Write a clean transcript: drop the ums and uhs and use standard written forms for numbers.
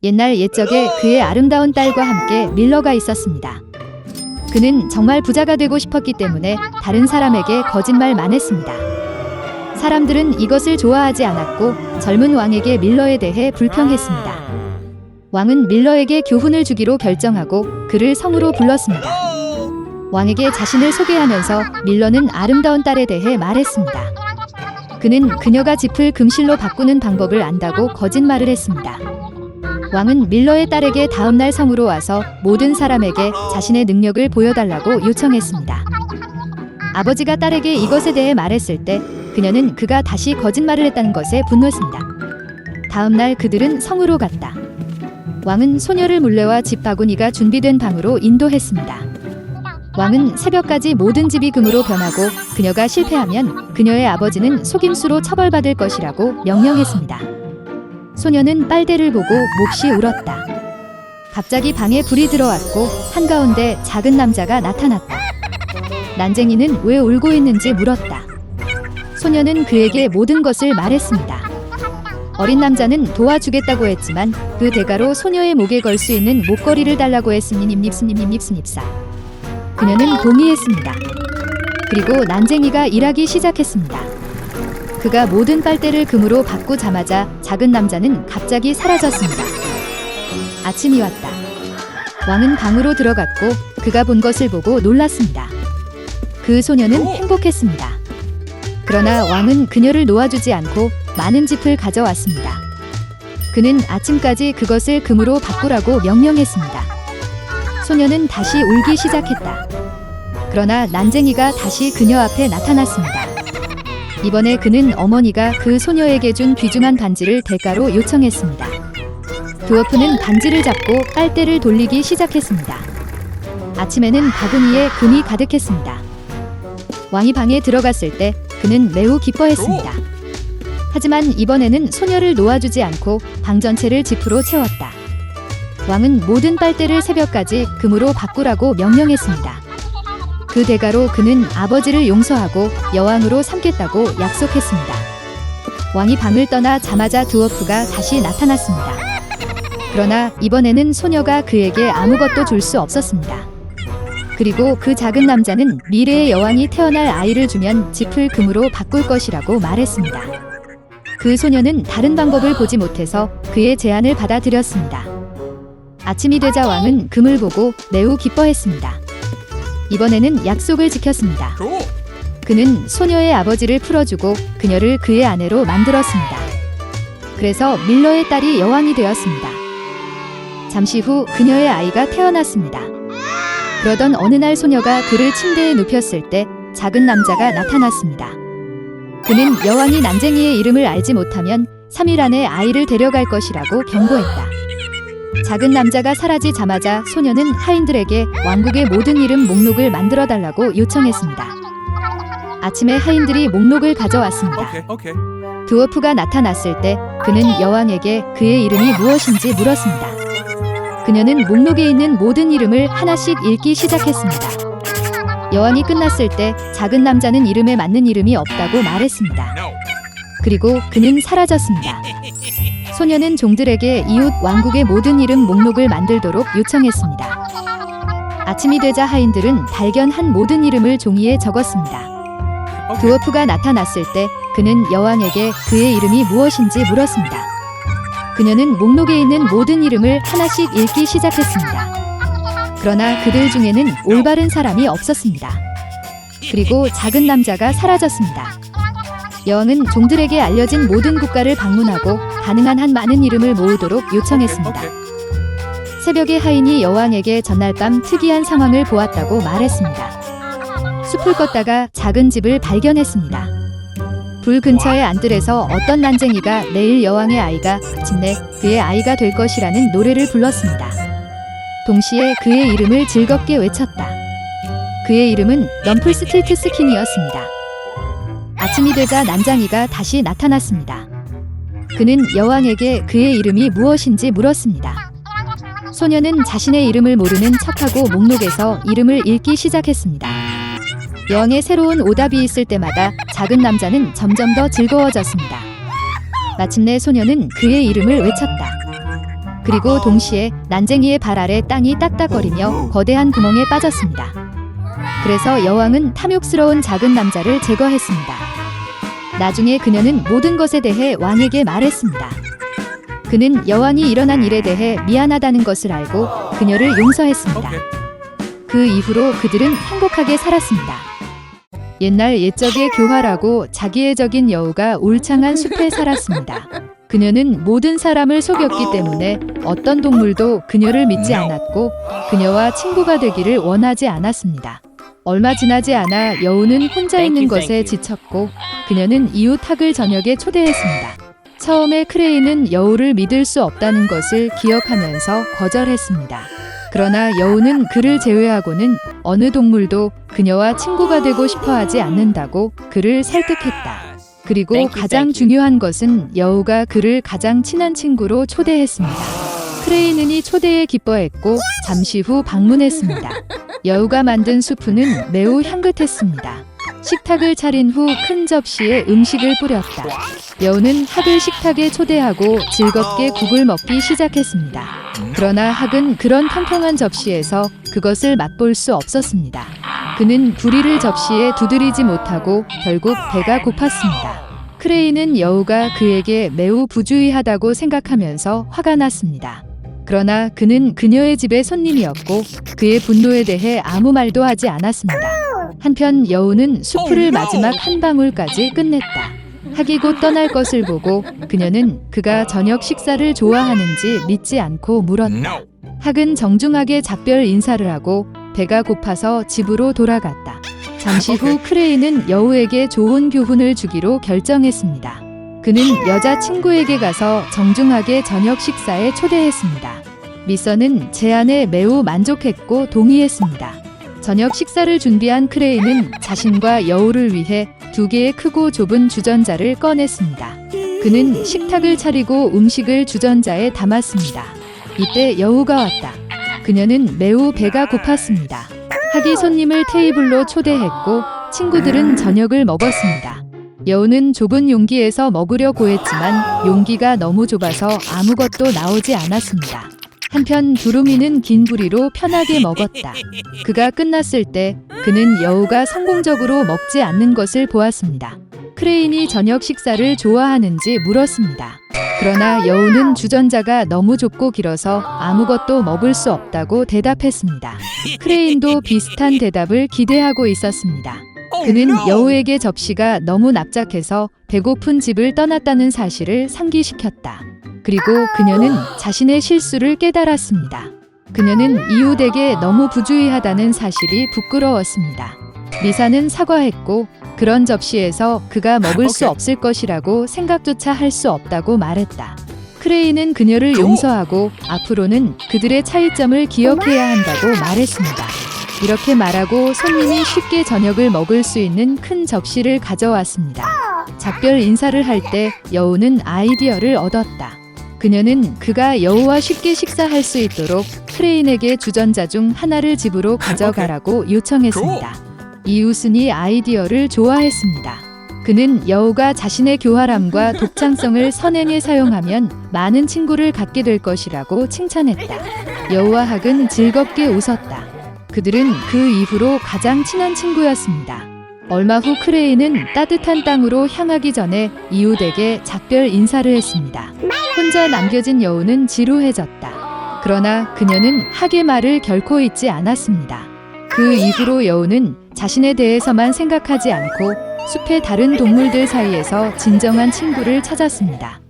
옛날 옛적에 그의 아름다운 딸과 함께 밀러가 있었습니다. 그는 정말 부자가 되고 싶었기 때문에 다른 사람에게 거짓말만 했습니다. 사람들은 이것을 좋아하지 않았고 젊은 왕에게 밀러에 대해 불평했습니다. 왕은 밀러에게 교훈을 주기로 결정하고 그를 성으로 불렀습니다. 왕에게 자신을 소개하면서 밀러는 아름다운 딸에 대해 말했습니다. 그는 그녀가 짚을 금실로 바꾸는 방법을 안다고 거짓말을 했습니다. 왕은 밀러의 딸에게 다음날 성으로 와서 모든 사람에게 자신의 능력을 보여달라고 요청했습니다. 아버지가 딸에게 이것에 대해 말했을 때 그녀는 그가 다시 거짓말을 했다는 것에 분노했습니다. 다음날 그들은 성으로 갔다. 왕은 소녀를 물레와 집 바구니가 준비된 방으로 인도했습니다. 왕은 새벽까지 모든 집이 금으로 변하고 그녀가 실패하면 그녀의 아버지는 속임수로 처벌받을 것이라고 명령했습니다. 소녀는 빨대를 보고 몹시 울었다. 갑자기 방에 불이 들어왔고 한가운데 작은 남자가 나타났다. 난쟁이는 왜 울고 있는지 물었다. 소녀는 그에게 모든 것을 말했습니다. 어린 남자는 도와주겠다고 했지만 그 대가로 소녀의 목에 걸 수 있는 목걸이를 달라고 했으니 닙닙스닙닙닙스닙사. 그녀는 동의했습니다. 그리고 난쟁이가 일하기 시작했습니다. 그가 모든 빨대를 금으로 바꾸자마자 작은 남자는 갑자기 사라졌습니다. 아침이 왔다. 왕은 방으로 들어갔고 그가 본 것을 보고 놀랐습니다. 그 소녀는 행복했습니다. 그러나 왕은 그녀를 놓아주지 않고 많은 짚을 가져왔습니다. 그는 아침까지 그것을 금으로 바꾸라고 명령했습니다. 소녀는 다시 울기 시작했다. 그러나 난쟁이가 다시 그녀 앞에 나타났습니다. 이번에 그는 어머니가 그 소녀에게 준 귀중한 반지를 대가로 요청했습니다. 드워프는 반지를 잡고 빨대를 돌리기 시작했습니다. 아침에는 바구니에 금이 가득했습니다. 왕이 방에 들어갔을 때 그는 매우 기뻐했습니다. 하지만 이번에는 소녀를 놓아주지 않고 방 전체를 짚으로 채웠다. 왕은 모든 빨대를 새벽까지 금으로 바꾸라고 명령했습니다. 그 대가로 그는 아버지를 용서하고 여왕으로 삼겠다고 약속했습니다. 왕이 방을 떠나 자마자 드워프가 다시 나타났습니다. 그러나 이번에는 소녀가 그에게 아무것도 줄 수 없었습니다. 그리고 그 작은 남자는 미래의 여왕이 태어날 아이를 주면 짚을 금으로 바꿀 것이라고 말했습니다. 그 소녀는 다른 방법을 보지 못해서 그의 제안을 받아들였습니다. 아침이 되자 왕은 금을 보고 매우 기뻐했습니다. 이번에는 약속을 지켰습니다. 그는 소녀의 아버지를 풀어주고 그녀를 그의 아내로 만들었습니다. 그래서 밀러의 딸이 여왕이 되었습니다. 잠시 후 그녀의 아이가 태어났습니다. 그러던 어느 날 소녀가 그를 침대에 눕혔을 때 작은 남자가 나타났습니다. 그는 여왕이 난쟁이의 이름을 알지 못하면 3일 안에 아이를 데려갈 것이라고 경고했다. 작은 남자가 사라지자마자 소녀는 하인들에게 왕국의 모든 이름 목록을 만들어달라고 요청했습니다. 아침에 하인들이 목록을 가져왔습니다. 드워프가 나타났을 때 그는 여왕에게 그의 이름이 무엇인지 물었습니다. 그녀는 목록에 있는 모든 이름을 하나씩 읽기 시작했습니다. 여왕이 끝났을 때 작은 남자는 이름에 맞는 이름이 없다고 말했습니다. 그리고 그는 사라졌습니다. 소녀는 종들에게 이웃 왕국의 모든 이름 목록을 만들도록 요청했습니다. 아침이 되자 하인들은 발견한 모든 이름을 종이에 적었습니다. 드워프가 나타났을 때 그는 여왕에게 그의 이름이 무엇인지 물었습니다. 그녀는 목록에 있는 모든 이름을 하나씩 읽기 시작했습니다. 그러나 그들 중에는 올바른 사람이 없었습니다. 그리고 작은 남자가 사라졌습니다. 여왕은 종들에게 알려진 모든 국가를 방문하고 가능한 한 많은 이름을 모으도록 요청했습니다. 새벽에 하인이 여왕에게 전날 밤 특이한 상황을 보았다고 말했습니다. 숲을 걷다가 작은 집을 발견했습니다. 불 근처의 안들에서 어떤 난쟁이가 내일 여왕의 아이가 마침내 그의 아이가 될 것이라는 노래를 불렀습니다. 동시에 그의 이름을 즐겁게 외쳤다. 그의 이름은 럼플스틸트 스킨이었습니다. 아침이 되자 난쟁이가 다시 나타났습니다. 그는 여왕에게 그의 이름이 무엇인지 물었습니다. 소녀는 자신의 이름을 모르는 척하고 목록에서 이름을 읽기 시작했습니다. 여왕의 새로운 오답이 있을 때마다 작은 남자는 점점 더 즐거워졌습니다. 마침내 소녀는 그의 이름을 외쳤다. 그리고 동시에 난쟁이의 발 아래 땅이 딱딱거리며 거대한 구멍에 빠졌습니다. 그래서 여왕은 탐욕스러운 작은 남자를 제거했습니다. 나중에 그녀는 모든 것에 대해 왕에게 말했습니다. 그는 여왕이 일어난 일에 대해 미안하다는 것을 알고 그녀를 용서했습니다. 그 이후로 그들은 행복하게 살았습니다. 옛날 옛적의 교활하고 자기애적인 여우가 울창한 숲에 살았습니다. 그녀는 모든 사람을 속였기 때문에 어떤 동물도 그녀를 믿지 않았고 그녀와 친구가 되기를 원하지 않았습니다. 얼마 지나지 않아 여우는 혼자 있는 것에 지쳤고 그녀는 이웃 학을 저녁에 초대했습니다. 처음에 크레인은 여우를 믿을 수 없다는 것을 기억하면서 거절했습니다. 그러나 여우는 그를 제외하고는 어느 동물도 그녀와 친구가 되고 싶어 하지 않는다고 그를 설득했다. 그리고 가장 중요한 것은 여우가 그를 가장 친한 친구로 초대했습니다. 크레인은 이 초대에 기뻐했고 잠시 후 방문했습니다. 여우가 만든 수프는 매우 향긋했습니다. 식탁을 차린 후 큰 접시에 음식을 뿌렸다. 여우는 학을 식탁에 초대하고 즐겁게 국을 먹기 시작했습니다. 그러나 학은 그런 평평한 접시에서 그것을 맛볼 수 없었습니다. 그는 부리를 접시에 두드리지 못하고 결국 배가 고팠습니다. 크레인은 여우가 그에게 매우 부주의하다고 생각하면서 화가 났습니다. 그러나 그는 그녀의 집의 손님이었고 그의 분노에 대해 아무 말도 하지 않았습니다. 한편 여우는 수프를 마지막 한 방울까지 끝냈다. 학이 곧 떠날 것을 보고 그녀는 그가 저녁 식사를 좋아하는지 믿지 않고 물었다. 학은 정중하게 작별 인사를 하고 배가 고파서 집으로 돌아갔다. 잠시 후 크레인은 여우에게 좋은 교훈을 주기로 결정했습니다. 그는 여자친구에게 가서 정중하게 저녁 식사에 초대했습니다. 미선은 제안에 매우 만족했고 동의했습니다. 저녁 식사를 준비한 크레인은 자신과 여우를 위해 2개의 크고 좁은 주전자를 꺼냈습니다. 그는 식탁을 차리고 음식을 주전자에 담았습니다. 이때 여우가 왔다. 그녀는 매우 배가 고팠습니다. 학이 손님을 테이블로 초대했고 친구들은 저녁을 먹었습니다. 여우는 좁은 용기에서 먹으려고 했지만 용기가 너무 좁아서 아무것도 나오지 않았습니다. 한편 두루미는 긴 부리로 편하게 먹었다. 그가 끝났을 때 그는 여우가 성공적으로 먹지 않는 것을 보았습니다. 크레인이 저녁 식사를 좋아하는지 물었습니다. 그러나 여우는 주전자가 너무 좁고 길어서 아무것도 먹을 수 없다고 대답했습니다. 크레인도 비슷한 대답을 기대하고 있었습니다. 그는 여우에게 접시가 너무 납작해서 배고픈 집을 떠났다는 사실을 상기시켰다. 그리고 그녀는 자신의 실수를 깨달았습니다. 그녀는 이웃에게 너무 부주의하다는 사실이 부끄러웠습니다. 미사는 사과했고 그런 접시에서 그가 먹을 수 없을 것이라고 생각조차 할 수 없다고 말했다. 크레인은 그녀를 용서하고 앞으로는 그들의 차이점을 기억해야 한다고 말했습니다. 이렇게 말하고 손님이 쉽게 저녁을 먹을 수 있는 큰 접시를 가져왔습니다. 작별 인사를 할 때 여우는 아이디어를 얻었다. 그녀는 그가 여우와 쉽게 식사할 수 있도록 크레인에게 주전자 중 하나를 집으로 가져가라고 요청했습니다. 이웃은 이 아이디어를 좋아했습니다. 그는 여우가 자신의 교활함과 독창성을 선행에 사용하면 많은 친구를 갖게 될 것이라고 칭찬했다. 여우와 학은 즐겁게 웃었다. 그들은 그 이후로 가장 친한 친구였습니다. 얼마 후 크레인은 따뜻한 땅으로 향하기 전에 이웃에게 작별 인사를 했습니다. 혼자 남겨진 여우는 지루해졌다. 그러나 그녀는 학의 말을 결코 잊지 않았습니다. 그 이후로 여우는 자신에 대해서만 생각하지 않고 숲의 다른 동물들 사이에서 진정한 친구를 찾았습니다.